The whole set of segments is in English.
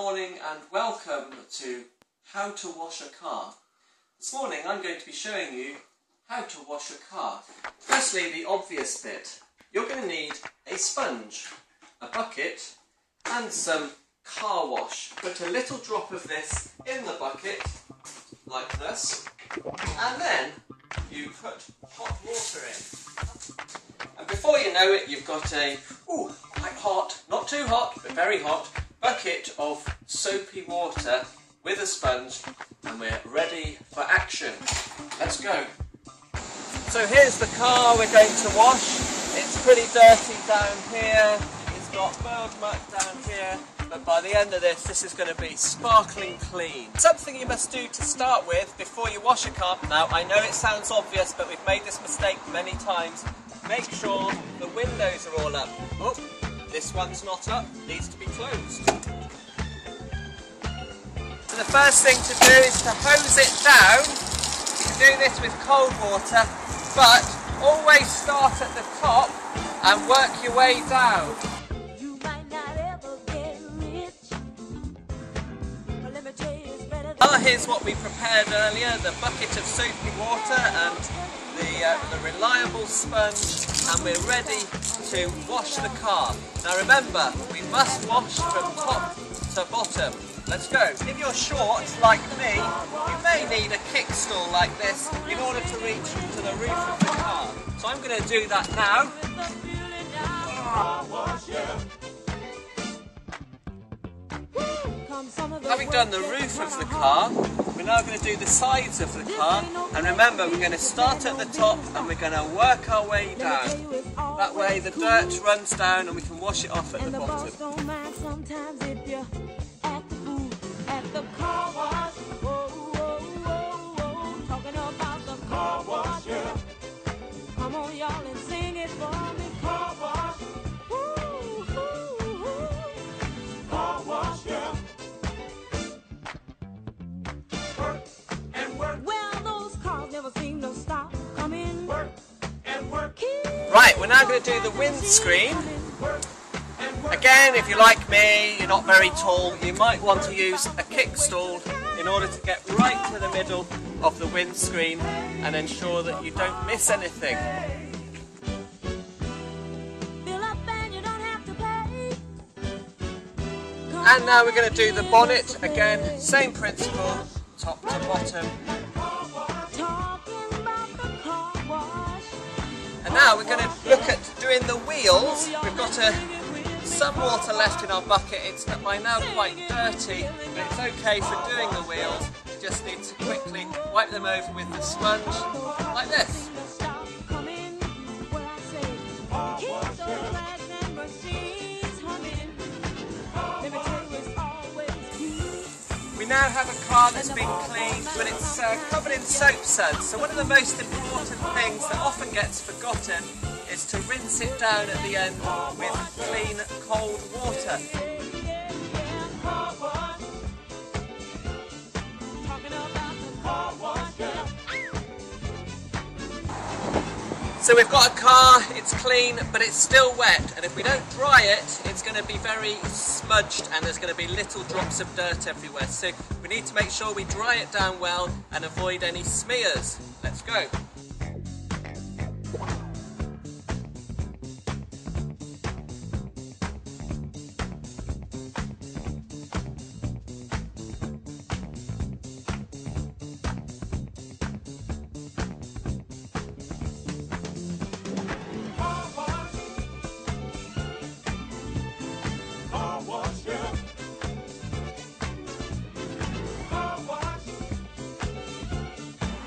morning and welcome to How to Wash a Car. This morning I'm going to be showing you how to wash a car. Firstly, the obvious bit. You're going to need a sponge, a bucket and some car wash. Put a little drop of this in the bucket, like this, and then you put hot water in. And before you know it, you've got a, quite hot, not too hot, but very hot, bucket of soapy water with a sponge, and we're ready for action. Let's go. So here's the car we're going to wash. It's pretty dirty down here, it's got bird muck down here, but by the end of this is going to be sparkling clean. Something you must do to start with before you wash a car. Now I know it sounds obvious, but we've made this mistake many times. Make sure the windows are all up. Oh, this one's not up, needs to be closed. So the first thing to do is to hose it down. You can do this with cold water, but always start at the top and work your way down. You might not ever get rich, but let me tell you it's better than Here's what we prepared earlier, the bucket of soapy water and the reliable sponge, and we're ready to wash the car. Now remember, we must wash from top to bottom. Let's go. If you're short, like me, you may need a kickstool like this in order to reach to the roof of the car. So I'm going to do that now. Having done the roof of the car, we're now going to do the sides of the car. And remember, we're going to start at the top and we're going to work our way down. That way the dirt runs down and we can wash it off at the bottom. sometimes if you're at the booth, at the car wash. Talking about the car wash, yeah. Come on, y'all, and sing it for me. Car wash. Car wash, yeah. Work and work. Well, those cars never seem to stop coming. Work and work. Right, we're now going to do the windscreen. Again, if you're like me, you're not very tall, you might want to use a kickstool in order to get right to the middle of the windscreen and ensure that you don't miss anything. And now we're going to do the bonnet. Again, same principle, top to bottom. And now we're going to look at doing the wheels. We've got some water left in our bucket. It's by now quite dirty, but it's okay for doing the wheels. You just need to quickly wipe them over with the sponge, like this. We now have a car that's been cleaned, but it's covered in soap suds. So one of the most important things that often gets forgotten is to rinse it down at the end with clean, cold water. So we've got a car, it's clean, but it's still wet, and if we don't dry it, it's going to be very smudged and there's going to be little drops of dirt everywhere. So we need to make sure we dry it down well and avoid any smears. Let's go.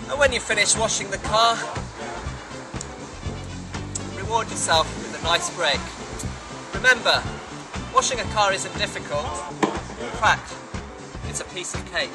And when you finish washing the car, reward yourself with a nice break. Remember, washing a car isn't difficult. In fact, it's a piece of cake.